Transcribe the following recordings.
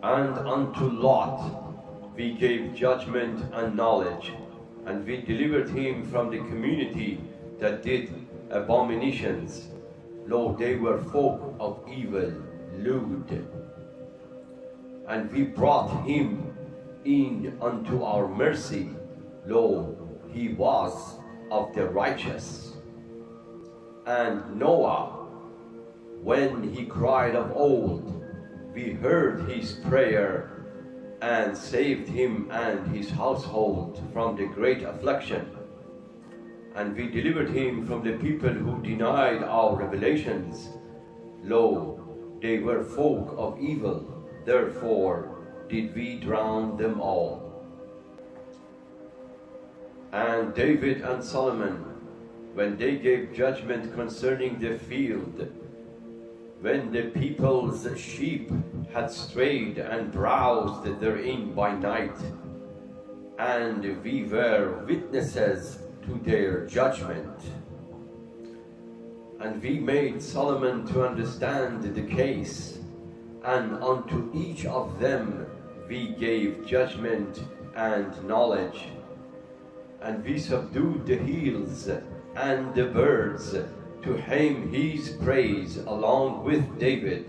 And unto Lot we gave judgment and knowledge, and we delivered him from the community that did abominations. Lo, they were folk of evil, lewd. And we brought him in unto our mercy. Lo, he was of the righteous. And Noah, when he cried of old, we heard his prayer and saved him and his household from the great affliction. And we delivered him from the people who denied our revelations. Lo, they were folk of evil, therefore did we drown them all. And David and Solomon, when they gave judgment concerning the field, when the people's sheep had strayed and browsed therein by night, and we were witnesses to their judgment. And we made Solomon to understand the case, and unto each of them we gave judgment and knowledge. And we subdued the hills and the birds to hymn his praise along with David.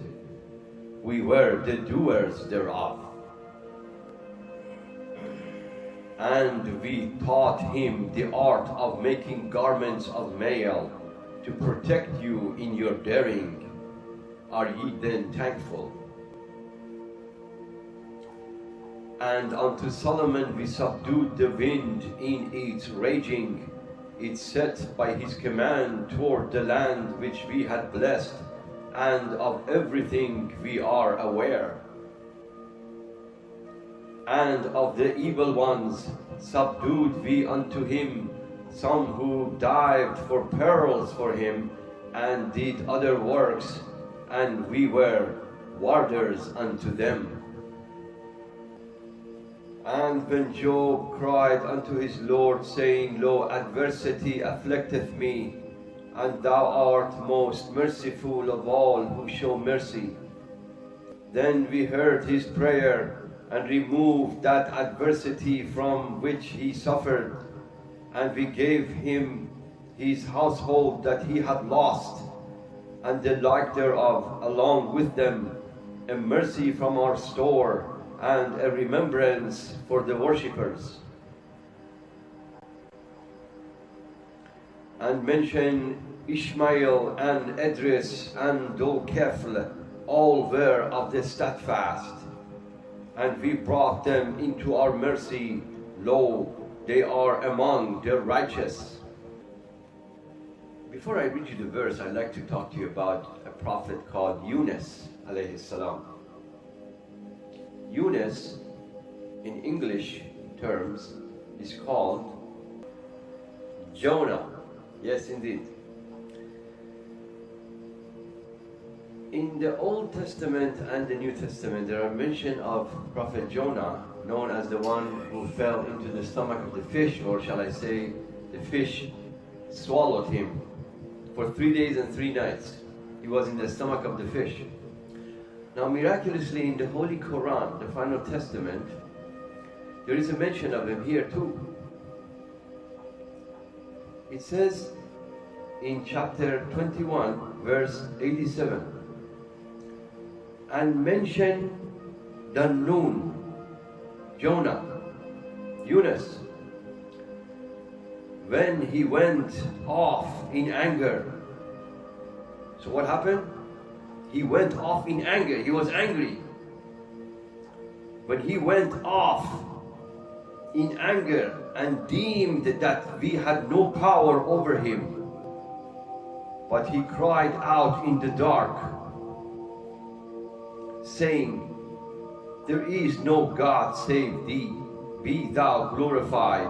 We were the doers thereof. And we taught him the art of making garments of mail to protect you in your daring. Are ye then thankful? And unto Solomon we subdued the wind in its raging. It set by his command toward the land which we had blessed, and of everything we are aware. And of the evil ones subdued we unto him some who dived for pearls for him, and did other works, and we were warders unto them. And when Job cried unto his Lord, saying, Lo, adversity afflicteth me, and thou art most merciful of all who show mercy. Then we heard his prayer, and removed that adversity from which he suffered, and we gave him his household that he had lost, and the like thereof along with them, a mercy from our store, and a remembrance for the worshippers. And mention Ishmael and Idris and Dulkefl, all were of the steadfast, and we brought them into our mercy. Lo, they are among the righteous. Before I read you the verse, I'd like to talk to you about a prophet called Yunus alayhi salam. Yunus, in English terms, is called Jonah. Yes, indeed. In the Old Testament and the New Testament, there are mention of Prophet Jonah, known as the one who fell into the stomach of the fish, or shall I say, the fish swallowed him. For 3 days and 3 nights, he was in the stomach of the fish. Now, miraculously, in the Holy Quran, the final testament, there is a mention of him here too. It says in chapter 21, verse 87, and mention the Nun, Jonah, Yunus, when he went off in anger. So what happened? He went off in anger. He was angry. When he went off in anger and deemed that we had no power over him, but he cried out in the dark, saying, there is no God save thee, be thou glorified.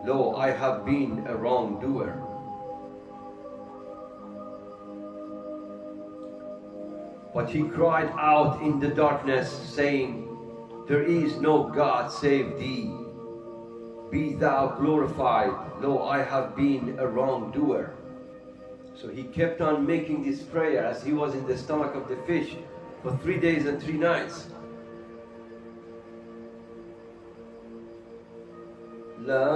Lo, I have been a wrongdoer. But he cried out in the darkness, saying, there is no God save thee, be thou glorified. Lo, I have been a wrongdoer. So he kept on making this prayer as he was in the stomach of the fish for 3 days and 3 nights. لا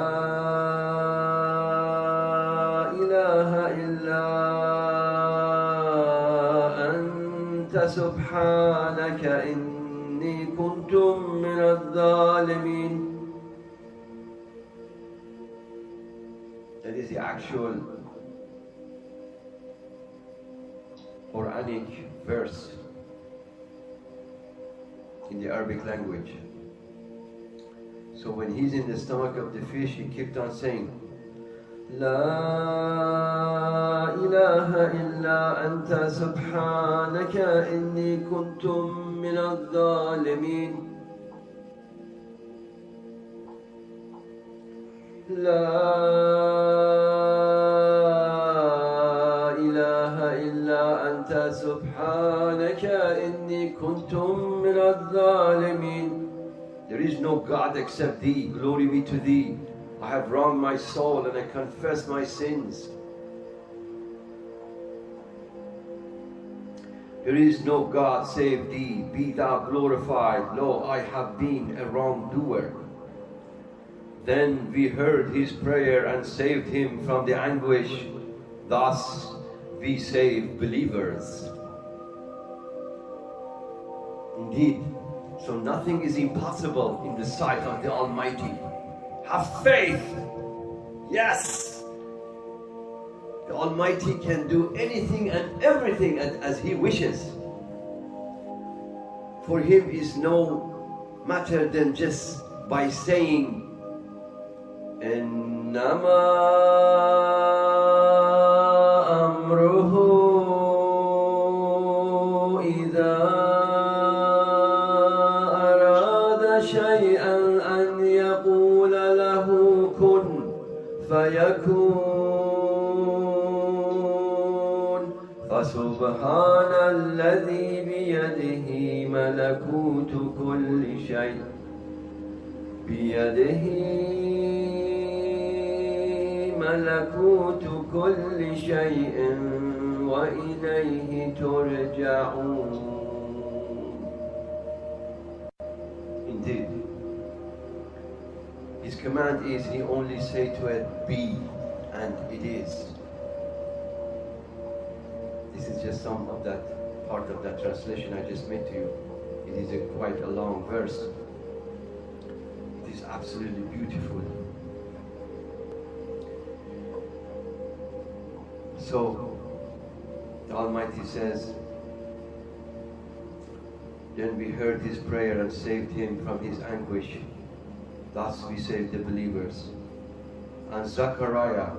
إله إلا أنت سبحانك إني كنت من الظالمين. That is the actual Quranic verse in the Arabic language. So when he's in the stomach of the fish, he kept on saying, La ilaha illa anta subhanaka inni kuntum min al-zalimin. La ilaha illa anta subhanaka inni kuntum min al-zalimin. There is no God except Thee. Glory be to Thee. I have wronged my soul and I confess my sins. There is no God save Thee. Be Thou glorified. Lo, I have been a wrongdoer. Then we heard his prayer and saved him from the anguish. Thus we save believers. Indeed. So nothing is impossible in the sight of the Almighty. Have faith. Yes. The Almighty can do anything and everything as He wishes. For Him is no matter than just by saying, إنما أمره إذا شيئا أن يقول له كن فيكون. فسبحان الذي بيده ملكوت كل شيء. بيده ملكوت كل شيء وإليه ترجعون. Indeed, His command is He only say to it, be, and it is. This is just some of that part of that translation I just made to you. It is quite a long verse. It is absolutely beautiful. So, the Almighty says, then we heard his prayer and saved him from his anguish. Thus we saved the believers. And Zechariah,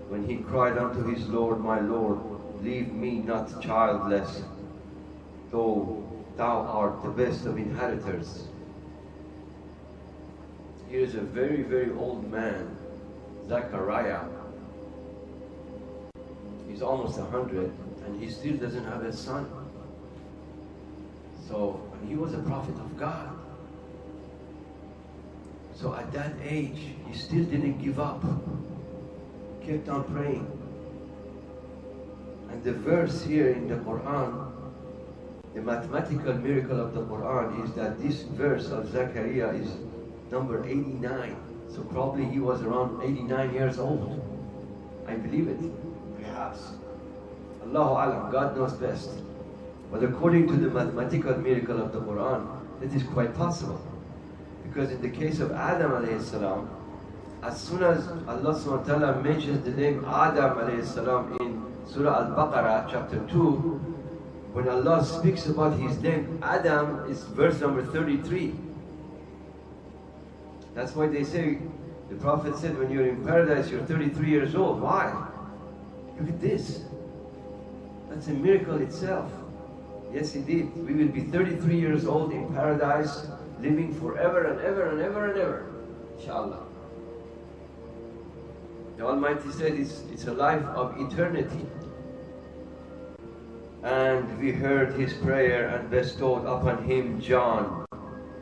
when he cried unto his Lord, my Lord, leave me not childless, though thou art the best of inheritors. Here is a very, very old man, Zechariah. He's almost 100, and he still doesn't have a son. So, and he was a prophet of God. So at that age, he still didn't give up. Kept on praying. And the verse here in the Quran, the mathematical miracle of the Quran is that this verse of Zechariah is number 89. So probably he was around 89 years old. I believe it. Perhaps. Allahu Alam, God knows best. But according to the mathematical miracle of the Quran, it is quite possible. Because in the case of Adam alayhi salam, as soon as Allah subhanahu wa ta'ala mentions the name Adam alayhi salam in Surah Al-Baqarah chapter 2, when Allah speaks about his name, Adam is verse number 33. That's why they say, the Prophet said, when you're in paradise, you're 33 years old. Why? Look at this. That's a miracle itself. Yes, indeed. We will be 33 years old in paradise, living forever and ever and ever and ever. Inshallah. The Almighty said it's a life of eternity. And we heard his prayer and bestowed upon him John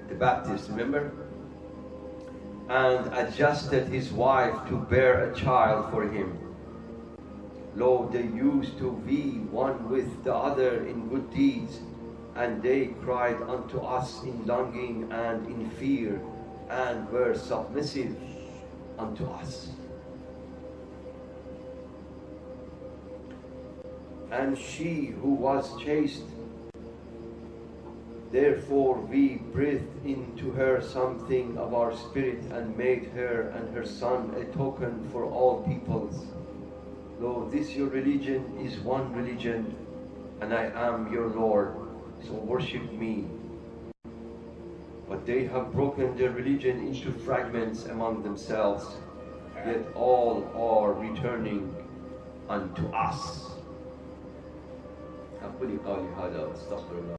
the Baptist, remember? And adjusted his wife to bear a child for him. Lo, they used to be one with the other in good deeds, and they cried unto us in longing and in fear, and were submissive unto us. And she who was chaste, therefore we breathed into her something of our spirit, and made her and her son a token for all peoples. Lo, this your religion is one religion, and I am your Lord, so worship me. But they have broken their religion into fragments among themselves, yet all are returning unto us. أقول قولي هذا واستغفر الله.